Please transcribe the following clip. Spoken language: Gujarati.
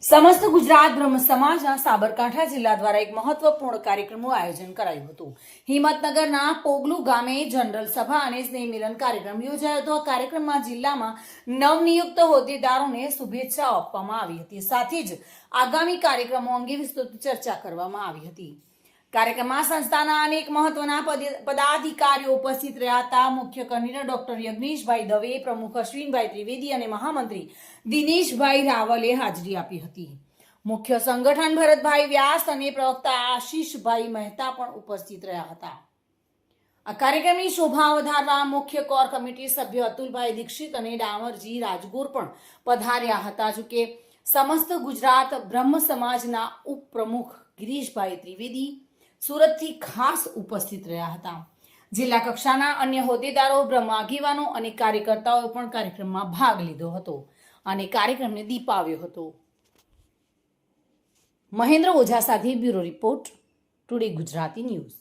સમસ્ત ગુજરાત બ્રહ્મ સમાજના સાબરકાંઠા જિલ્લા દ્વારા એક મહત્વપૂર્ણ કાર્યક્રમનું આયોજન કરાયું હતું। હિંમતનગરના પોગલુ ગામે જનરલ સભા અને સ્નેહ મિલન કાર્યક્રમ યોજાયો હતો। આ કાર્યક્રમમાં જિલ્લામાં નવનિયુક્ત હોદ્દેદારોને શુભેચ્છાઓ આપવામાં આવી હતી। સાથે જ આગામી કાર્યક્રમો અંગે વિસ્તૃત ચર્ચા કરવામાં આવી હતી। કાર્યક્રમમાં સંસ્થાના અનેક મહત્વના પદાધિકારીઓ ઉપસ્થિત રહ્યા હતા। મુખ્ય કન્વીનર ડોક્ટર યજ્ઞેશભાઈ દવે, પ્રમુખ અશ્વિનભાઈ ત્રિવેદી અને મહામંત્રી દિનેશભાઈ રાવલે હાજરી આપી હતી। મુખ્ય સંગઠન ભરતભાઈ વ્યાસ અને પ્રવક્તા આશીષભાઈ મહેતા પણ ઉપસ્થિત રહ્યા હતા। આ કાર્યક્રમની શોભા વધારવા મુખ્ય કોર કમિટી સભ્ય અતુલભાઈ દીક્ષિત અને ડામરજી રાજગોર પણ પધાર્યા હતા। જોકે સમસ્ત ગુજરાત બ્રહ્મ સમાજના ઉપપ્રમુખ ગિરીશભાઈ ત્રિવેદી સુરતથી ખાસ ઉપસ્થિત રહ્યા હતા। જિલ્લા કક્ષાના અન્ય હોદ્દેદારો, બ્રહ્મ આગેવાનો અને કાર્યકર્તાઓએ પણ કાર્યક્રમમાં ભાગ લીધો હતો અને કાર્યક્રમને દીપાવ્યો હતો। મહેન્દ્ર ઓઝા સાથે bureau report, today Gujarati news.